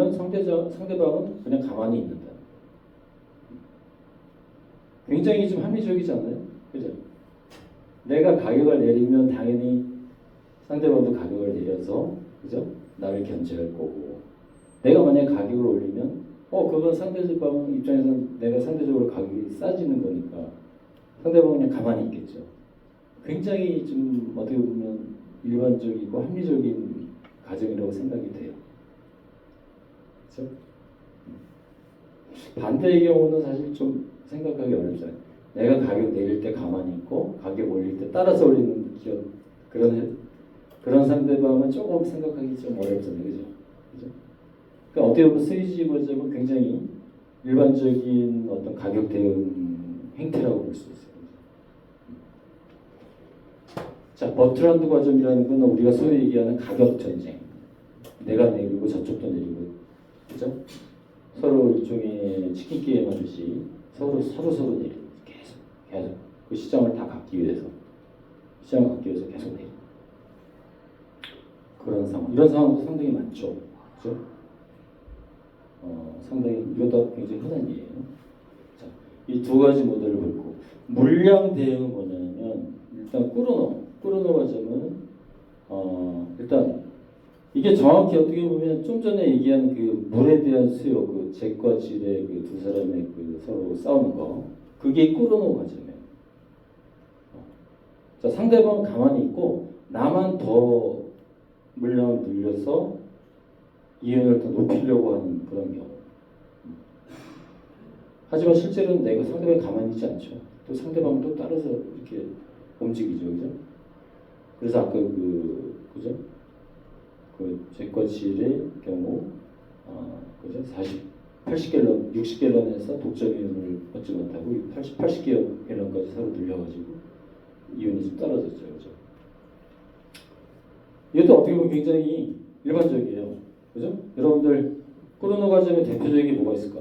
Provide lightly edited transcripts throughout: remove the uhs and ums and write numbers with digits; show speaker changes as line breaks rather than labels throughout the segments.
올리면 상대방은 그냥 가만히 있는다. 굉장히 좀 합리적이지 않아요? 그죠? 내가 가격을 내리면 당연히 상대방도 가격을 내려서, 그죠? 나를 견제할 거고, 내가 만약에 가격을 올리면 그건 상대방 입장에서는 내가 상대적으로 가격이 싸지는 거니까 상대방은 그냥 가만히 있겠죠. 굉장히 좀 어떻게 보면 일반적이고 합리적인 가정이라고 생각이 돼요. 그렇죠? 반대의 경우는 사실 좀 생각하기 어렵잖아요. 내가 가격 내릴 때 가만히 있고 가격 올릴 때 따라서 올리는 그런 상대방은 조금 생각하기 좀 어렵잖아요. 그죠? 그죠? 그러니까 어떻게 보면 3G 버전은 굉장히 일반적인 어떤 가격 대응 행태라고 볼 수 있어요. 자, 버트란드 과정이라는 건 우리가 소위 얘기하는 가격 전쟁. 내가 내리고 저쪽도 내리고, 그죠? 서로 일종의 치킨 게임 하듯이 서로 내리고 계속 그 시장을 다 갖기 위해서 계속 내리고 그런 상황. 이런 상황도 상당히 많죠, 그죠? 상당히 이것도 굉장히 흔한 일이에요. 자, 이 두 가지 모델을 보고 물량 대응은 뭐냐면 일단 꾸르노 과정은 일단 이게 정확히 어떻게 보면 좀 전에 얘기한 그 물에 대한 수요, 그 잭과 질의 그 두 사람의 그 서로 싸우는 거, 그게 꾸르노 과정이에요. 자, 상대방은 가만히 있고 나만 더 물량을 늘려서 이윤을 더 높이려고 하는 그런 경우. 하지만 실제로는 내가 상대방이 가만히 있지 않죠. 또 상대방은 또 따라서 이렇게 움직이죠, 그죠? 그래서 아까 그죠? 그 잭과 질의 경우, 그죠? 80갤런, 60갤런에서 독점 이윤을 얻지 못하고 80갤런까지 서로 늘려가지고 이윤이 좀 떨어졌죠, 그죠? 이것도 어떻게 보면 굉장히 일반적이에요, 그죠? 여러분들 꾸르노 과정의 대표적인 게 뭐가 있을까?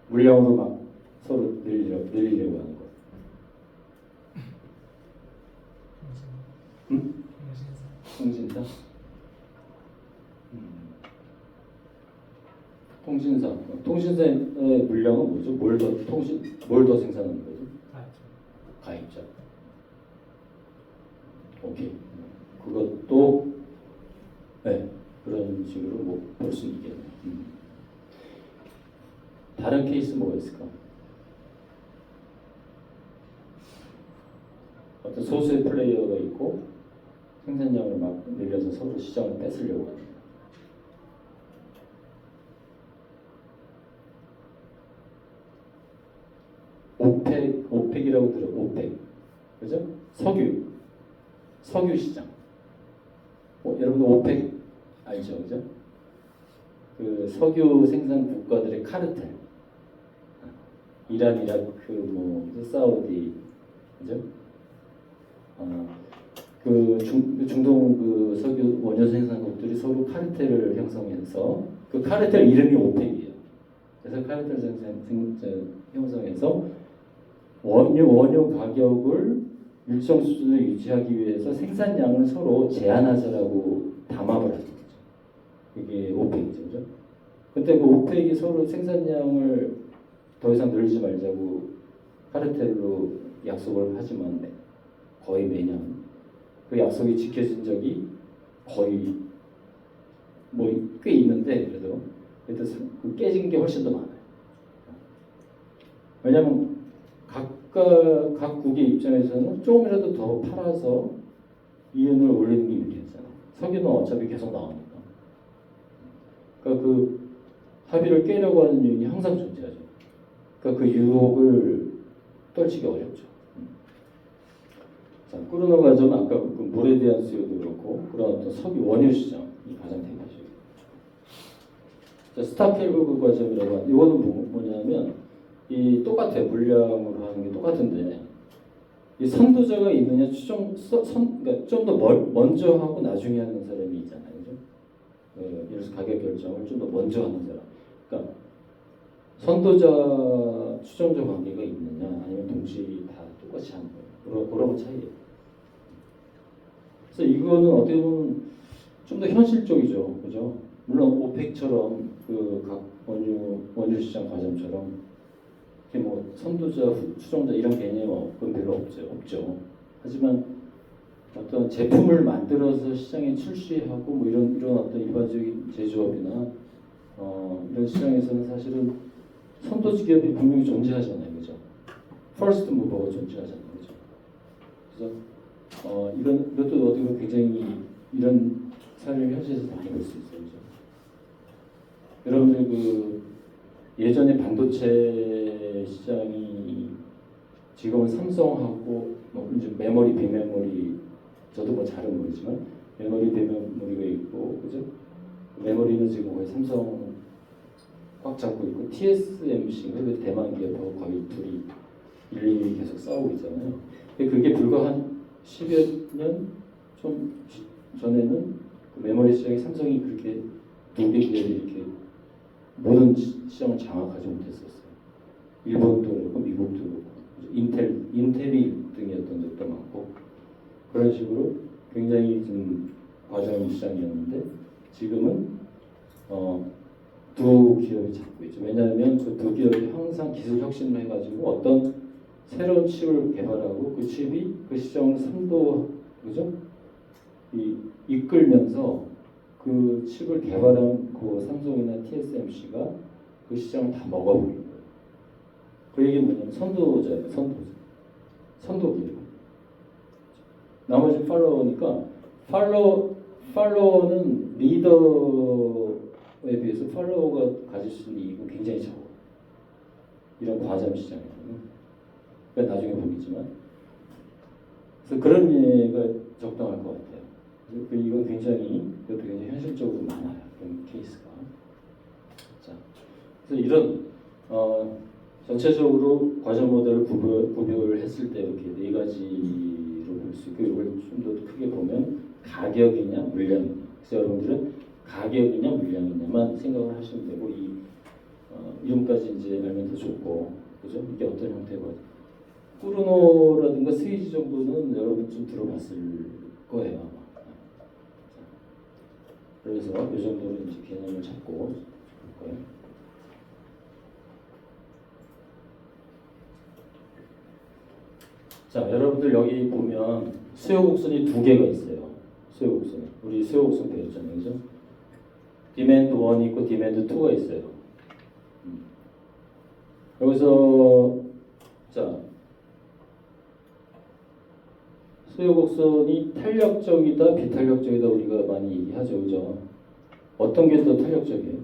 물량으로 막 서로 늘리려고 하는 거. 응? 통신사? 통신사의 물량은 뭐죠? 뭘 더 생산하는 거죠? 가입자. 오케이. 그것도 네, 그런 식으로 뭐 볼 수 있겠네요. 다른 케이스 뭐가 있을까? 어떤 소수의 플레이어가 있고 생산량을 막 늘려서 서로 시장을 뺏으려고 합니다. 오펙이라고 들어요. 오펙. 그죠? 석유 시장. 여러분들 오펙 알죠? 그죠? 그 석유 생산 국가들의 카르텔. 이란, 이라크, 뭐 사우디, 그죠? 중동 그 석유 원유 생산국들이 서로 카르텔을 형성해서 그 카르텔 이름이 오펙이에요. 그래서 카르텔 형성해서 원유 가격을 일정 수준을 유지하기 위해서 생산량을 서로 제한하자라고 담합을 하는 거죠. 이게 오펙이죠, 그죠? 근데 그 오펙이 서로 생산량을 더 이상 늘리지 말자고 카르텔로 약속을 하지만 거의 매년 그 약속이 지켜진 적이 거의 뭐 꽤 있는데 그래도 깨진 게 훨씬 더 많아요. 왜냐하면 각 국의 입장에서는 조금이라도 더 팔아서 이윤을 올리는 게 유리하잖아. 석유는 어차피 계속 나오니까. 그러니까 그 합의를 깨려고 하는 유인이 항상 존재하죠. 그러니까 그 유혹을 떨치기 어렵죠. 자, 꾸르노 과정은 아까 그 물에 대한 수요도 그렇고 그런 어떤 석유 원유 시장이 가장 대표적이에요. 자, 스타필버그 과정이라고 하는 이거는 뭐냐면 이 똑같아요. 물량으로 하는 게 똑같은데 이 선두자가 있느냐 그러니까 좀 더 먼저 하고 나중에 하는 사람이 있잖아요, 그죠? 예를 들어서 가격 결정을 좀 더 먼저 하는 사람. 그러니까 선도자 추정적 관계가 있느냐 아니면 동시 다 똑같이 하는 거예요. 그런 차이예요. 그래서 이거는 어떻게 보면 좀 더 현실적이죠, 그죠? 물론 오펙처럼 그 각 원유 시장 과점처럼 이렇게 뭐 선두자, 추종자 이런 개념은 별로 없죠. 하지만 어떤 제품을 만들어서 시장에 출시하고 뭐 이런 어떤 일반적인 제조업이나 이런 시장에서는 사실은 선도주 기업이 분명히 존재하잖아요, 그죠? 퍼스트 무버가 존재하잖아요, 그죠? 그래서 이것도 어떻게 보면 굉장히 이런 사례를 현실에서 많이 볼 수 있어요, 그죠? 여러분들 그 예전에 반도체 시장이 지금은 삼성하고 뭐 이제 메모리, 비메모리 저도 뭐 잘은 모르지만 메모리, 비메모리가 있고 그죠? 메모리는 지금 거의 삼성 꽉 잡고 있고 TSMC가 그 대만 기업하고 거의 둘이 1, 2위 계속 싸우고 있잖아요. 근데 그게 불과 한 10여 년 좀 전에는 그 메모리 시장에 삼성이 그렇게 두 개 기업이 이렇게 모든 시장을 장악하지 못했었어요. 일본도 그렇고 미국도 그렇고 인텔이 1등이었던 적도 많고 그런 식으로 굉장히 좀 과장 시장이었는데 지금은 두 기업이 잡고 있죠. 왜냐하면 그 두 기업이 항상 기술 혁신을 해가지고 어떤 새로운 칩을 개발하고 그 칩이 그 시장을 그죠? 이끌면서 그 칩을 개발한 그 삼성이나 TSMC가 그 시장을 다 먹어버린 거예요. 그 얘기는 뭐냐면 선도기업. 나머지 팔로워니까 팔로워는 리더에 비해서 팔로워가 가질 수 있는 이익은 굉장히 적어요. 이런 과점 시장에서는. 그러니까 나중에 보겠지만. 그래서 그런 예가 적당할 것 같아요. 이건 이것도 굉장히 현실적으로 많아요. 그런 케이스가. 자, 그래서 이런 전체적으로 과점 모델을 구별했을 때 이렇게 네 가지로 볼 수 있고 이걸 좀 더 크게 보면 가격이냐 물량이냐. 그래서 여러분들은 가격이냐 물량이냐만 생각을 하시면 되고 이름까지 이제 알면 더 좋고 그죠? 이게 어떤 형태가 꾸르노라든가 스위지 정도는 여러분 좀 들어봤을 거예요. 아마. 그래서 이 정도로 이제 개념을 잡고 볼 거예요. 자, 여러분들 여기 보면 수요 곡선이 두 개가 있어요. 수요 곡선. 우리 수요 곡선 배웠잖아요, 그죠? 디맨드 1이 있고 디맨드 2가 있어요. 여기서 자. 수요 곡선이 탄력적이다, 비탄력적이다 우리가 많이 얘기하죠, 그죠? 어떤 게 더 탄력적이에요?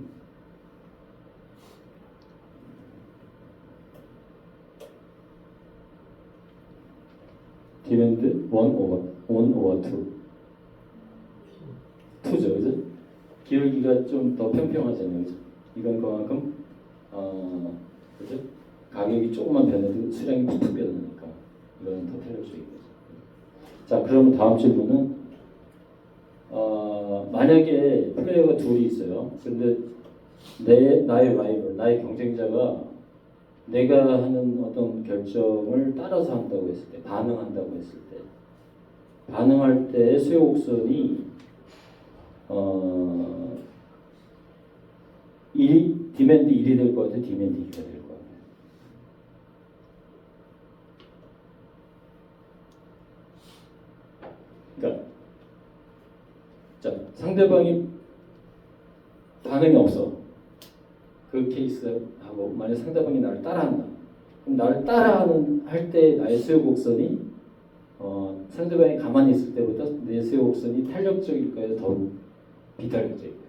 디맨드 1 over 2. 2죠, 그죠? 기울기가 좀 더 평평하잖아요, 그죠? 이건 그만큼 그죠? 가격이 조금만 변해도 수량이 푹푹 변하니까 이건 더 탄력적이고. 자, 그러면 다음 질문은 만약에 플레이어가 둘이 있어요. 근데 나의 라이벌, 나의 경쟁자가 내가 하는 어떤 결정을 따라서 한다고 했을 때, 반응한다고 했을 때, 반응할 때 수요 곡선이 디맨드 1이 될 것 같아요, 디맨드 2가 될 것 같아요. 그러니까 자, 상대방이 반응이 없어. 그 케이스하고 만약 상대방이 나를 따라한다. 그럼 나를 따라하는 할 때 나의 수요 곡선이 상대방이 가만히 있을 때보다 내 수요 곡선이 탄력적일까요? 더 비탄력적일까요?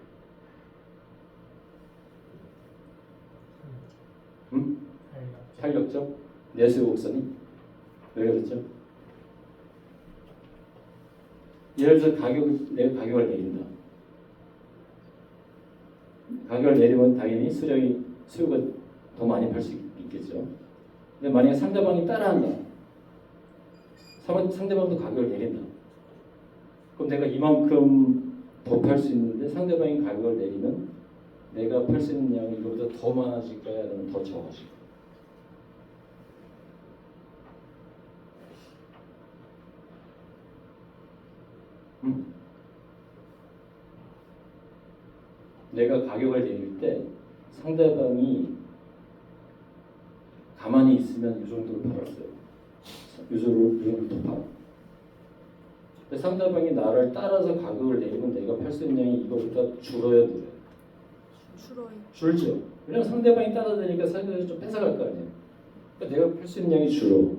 탄력적? 내 수요 곡선이? 왜 그렇죠? 예를 들어 내가 가격을 내린다. 가격을 내리면 당연히 수요가 더 많이 팔 수 있겠죠. 근데 만약에 상대방이 따라한다. 상대방도 가격을 내린다. 그럼 내가 이만큼 더 팔 수 있는데 상대방이 가격을 내리면 내가 팔 수 있는 양이 이거보다 더 많아질까요? 아니면 더 적어질까요? 내가 가격을 내릴 때 상대방이 가만히 있으면 이 정도를 팔았어요. 이 정도 팔아. 근데 상대방이 나를 따라서 가격을 내리면 내가 팔 수 있는 양이 이거보다 줄어야 돼요. 줄죠. 왜냐면 상대방이 따라다니까 상대방이 좀 뺏어갈 거 아니에요. 그러니까 내가 팔 수 있는 양이 줄어.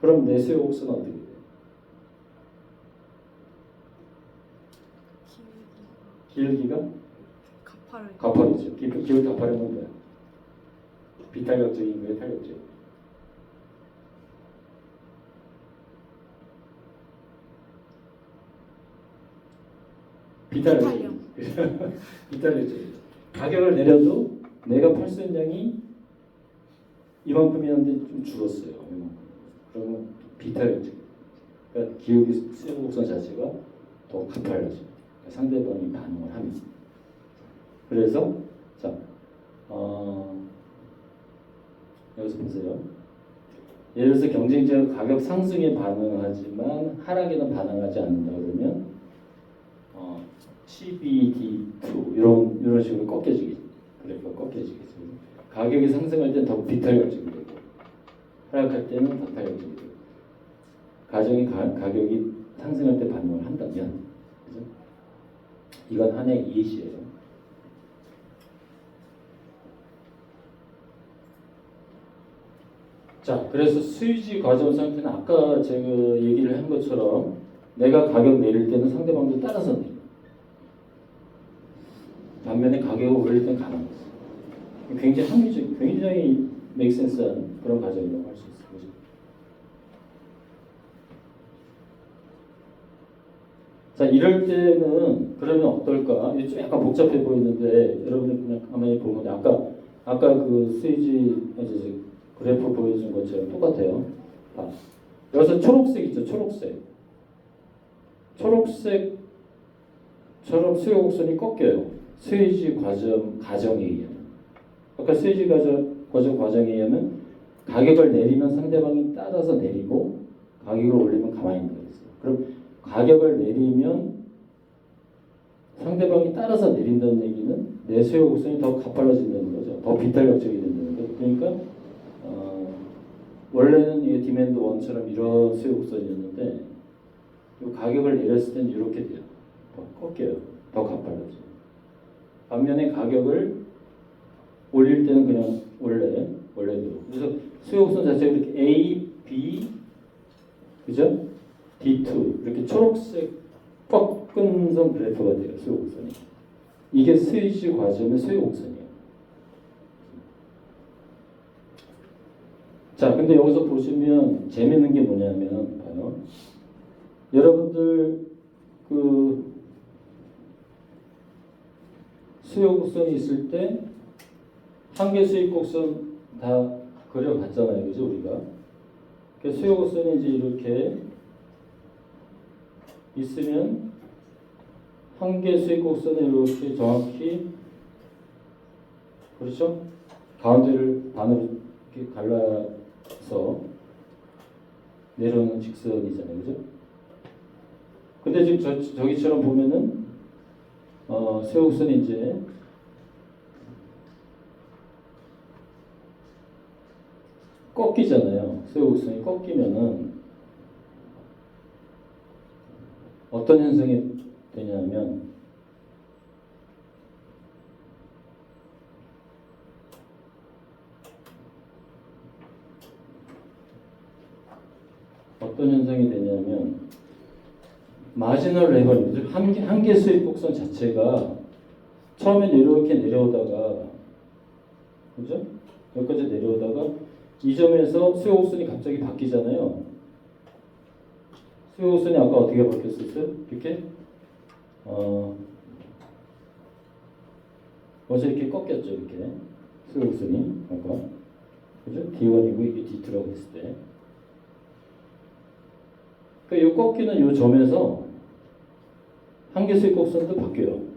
그럼 내 수요 곡선은 어떻게 돼요? 길기가? 가파르죠. 기울 가파르는 거야. 비탄력적인 거예요, 탄력적. 비탄력. 비탄력적이죠. 가격을 내려도 내가 팔 수 있는 양이 이만큼이었는데 좀 줄었어요. 그러면 비탄력적. 그러니까 기울기 수요 곡선 자체가 더 가팔라져. 상대방이 반응을 합니다. 그래서 자, 여기서 보세요. 예를 들어서 경쟁자가 가격 상승에 반응하지만 하락에는 반응하지 않는다 그러면 CBD2 이런 식으로 꺾여지겠죠. 그래프가 꺾여지겠죠. 가격이 상승할 때는 더 비탄력적이 되고 하락할 때는 더 탄력적이 되고 가격이 상승할 때 반응을 한다면 그죠? 이건 하나의 예시예요. 자, 그래서 수유지 과정 상태는 아까 제가 얘기를 한 것처럼 내가 가격 내릴 때는 상대방도 따라서 내려. 반면에 가격을 올릴 때는 가는 거죠. 굉장히 합리적, 굉장히 맥센스한 그런 과정이라고 할 수 있어요. 그죠? 자, 이럴 때는 그러면 어떨까? 이게 좀 약간 복잡해 보이는데 여러분들 그냥 가만히 보면 아까 그 수유지 그래프 보여준 것처럼 똑같아요. 여기서 초록색 있죠, 초록색처럼 수요 곡선이 꺾여요. 수유지 과정에 의하면. 아까 수유지 과정에 의하면 가격을 내리면 상대방이 따라서 내리고 가격을 올리면 가만히 있는 거였어요. 그럼 가격을 내리면 상대방이 따라서 내린다는 얘기는 내 수요 곡선이 더 가팔라진다는 거죠. 더 비탄력적이 된다는 거죠. 그러니까 원래는 이 디맨드 1처럼 이런 수요 곡선이었는데 가격을 내렸을 때는 이렇게 돼요. 더 꺾여요. 더 가팔라져요. 반면에 가격을 올릴 때는 그냥 원래대로. 그래서 수요 곡선 자체가 이렇게 A, B, 그죠? D2 이렇게 초록색 꺾은 선 그래프가 돼요. 수요 곡선이. 이게 수유지 과정의 수요 곡선이에요. 자, 근데 여기서 보시면 재밌는 게 뭐냐면 봐요. 여러분들 그 수요 곡선이 있을 때 한계 수익 곡선 다 그려봤잖아요, 그죠 우리가? 수요 곡선이 이제 이렇게 있으면 한계 수익 곡선을 이렇게 정확히 그렇죠? 가운데를 반으로 이렇게 갈라서 내려오는 직선이잖아요, 그죠? 근데 지금 저기처럼 보면은 수요 곡선이 이제 꺾이잖아요. 수요 곡선이 꺾이면은 어떤 현상이 되냐면 마지널 레버리지 한계 수익 곡선 자체가 처음엔 이렇게 내려오다가 그죠? 여기까지 내려오다가 이 점에서 수요 곡선이 갑자기 바뀌잖아요. 수요 곡선이 아까 어떻게 바뀌었었어요? 이렇게 어제 이렇게 꺾였죠, 이렇게 수요 곡선이 아까 그죠? D1이고 이게 D2라고 했을 때. 그러니까 이 꺾이는 이 점에서 한계 수익 곡선도 바뀌어요.